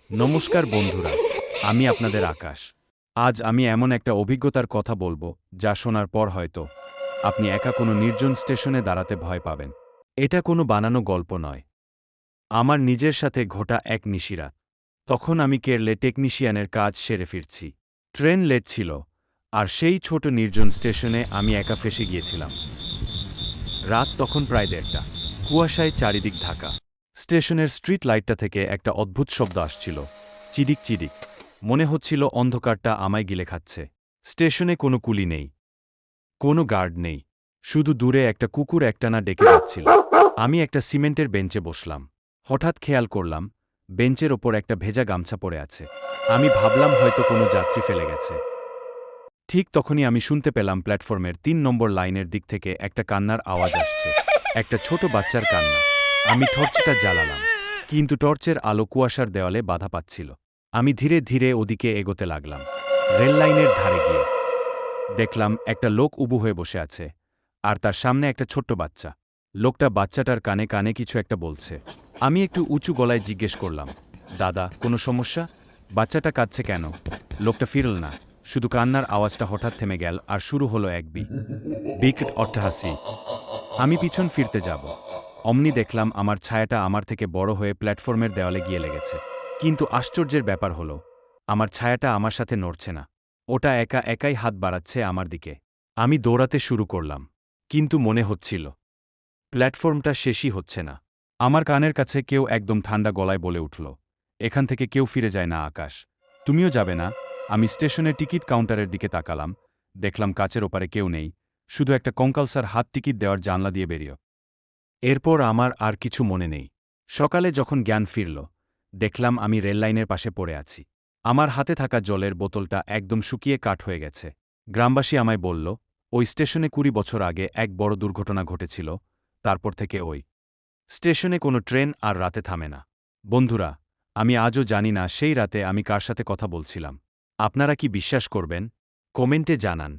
নমস্কার বন্ধুরা, আমি আপনাদের আকাশ। আজ আমি এমন একটা অভিজ্ঞতার কথা বলবো, যা শোনার পর হয়তো আপনি একা কোনো নির্জন স্টেশনে দাঁড়াতে ভয় পাবেন। এটা কোনো বানানো গল্প নয়। আমার নিজের সাথে ঘটা এক নিশিরাত। তখন আমি কেরলে টেকনিশিয়ানের কাজ সেরে ফিরছি। ট্রেন লেট ছিল, আর সেই ছোট নির্জন স্টেশনে আমি একা ফেঁসে গিয়েছিলাম। রাত তখন প্রায় 1:30। কুয়াশায় চারিদিক ঢাকা। স্টেশনের স্ট্রিট লাইটটা থেকে একটা অদ্ভুত শব্দ আসছিল, চিডিক চিডিক। মনে হচ্ছিল অন্ধকারটা আমায় গিলে খাচ্ছে। স্টেশনে কোনো কুলি নেই, কোনো গার্ড নেই, শুধু দূরে একটা কুকুর একটানা ডেকে যাচ্ছিল। আমি একটা সিমেন্টের বেঞ্চে বসলাম। হঠাৎ খেয়াল করলাম, বেঞ্চের ওপর একটা ভেজা গামছা পড়ে আছে। আমি ভাবলাম হয়তো কোনো যাত্রী ফেলে গেছে। ঠিক তখনই আমি শুনতে পেলাম প্ল্যাটফর্মের 3 নম্বর লাইনের দিক থেকে একটা কান্নার আওয়াজ আসছে। একটা ছোট বাচ্চার কান্না। আমি টর্চটা জ্বালালাম, কিন্তু টর্চের আলো কুয়াশার দেওয়ালে বাধা পাচ্ছিল। আমি ধীরে ধীরে ওদিকে এগোতে লাগলাম। রেললাইনের ধারে গিয়ে দেখলাম একটা লোক উবু হয়ে বসে আছে, আর তার সামনে একটা ছোট্ট বাচ্চা। লোকটা বাচ্চাটার কানে কানে কিছু একটা বলছে। আমি একটু উঁচু গলায় জিজ্ঞেস করলাম, দাদা, কোনো সমস্যা? বাচ্চাটা কাঁদছে কেন? লোকটা ফিরল না, শুধু কান্নার আওয়াজটা হঠাৎ থেমে গেল, আর শুরু হলো এক বিকট অট্টহাসি। আমি পিছন ফিরতে যাব, অমনি দেখলাম আমার ছায়াটা আমার থেকে বড় হয়ে প্ল্যাটফর্মের দেওয়ালে গিয়ে লেগেছে। কিন্তু আশ্চর্যের ব্যাপার হলো, আমার ছায়াটা আমার সাথে নড়ছে না। ওটা একা একাই হাত বাড়াচ্ছে আমার দিকে। আমি দৌড়াতে শুরু করলাম, কিন্তু মনে হচ্ছিল প্ল্যাটফর্মটা শেষই হচ্ছে না। আমার কানের কাছে কেউ একদম ঠান্ডা গলায় বলে উঠল, এখান থেকে কেউ ফিরে যায় না আকাশ, তুমিও যাবে না। আমি স্টেশনের টিকিট কাউন্টারের দিকে তাকালাম, দেখলাম কাচের ওপারে কেউ নেই, শুধু একটা কঙ্কালসার হাত টিকিট দেওয়ার জানলা দিয়ে বেরিয়ে। এরপর আমার আর কিছু মনে নেই। সকালে যখন জ্ঞান ফিরল, দেখলাম আমি রেললাইনের পাশে পড়ে আছি। আমার হাতে থাকা জলের বোতলটা একদম শুকিয়ে কাঠ হয়ে গেছে। গ্রামবাসী আমায় বলল, ওই স্টেশনে 20 বছর আগে এক বড় দুর্ঘটনা ঘটেছিল, তারপর থেকে ওই স্টেশনে কোনো ট্রেন আর রাতে থামে না। বন্ধুরা, আমি আজও জানি না সেই রাতে আমি কার সাথে কথা বলছিলাম। আপনারা কি বিশ্বাস করবেন? কমেন্টে জানান।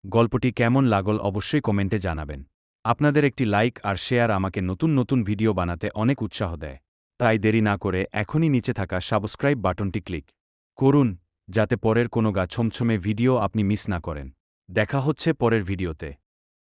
গল্পটি কেমন লাগল অবশ্যই কমেন্টে জানাবেন। আপনাদের একটি লাইক আর শেয়ার আমাকে নতুন নতুন ভিডিও বানাতে অনেক উৎসাহ দেয়। তাই দেরি না করে এখনই নিচে থাকা সাবস্ক্রাইব বাটনটি ক্লিক করুন, যাতে পরের কোনো গা ছমছমে ভিডিও আপনি মিস না করেন। দেখা হচ্ছে পরের ভিডিওতে।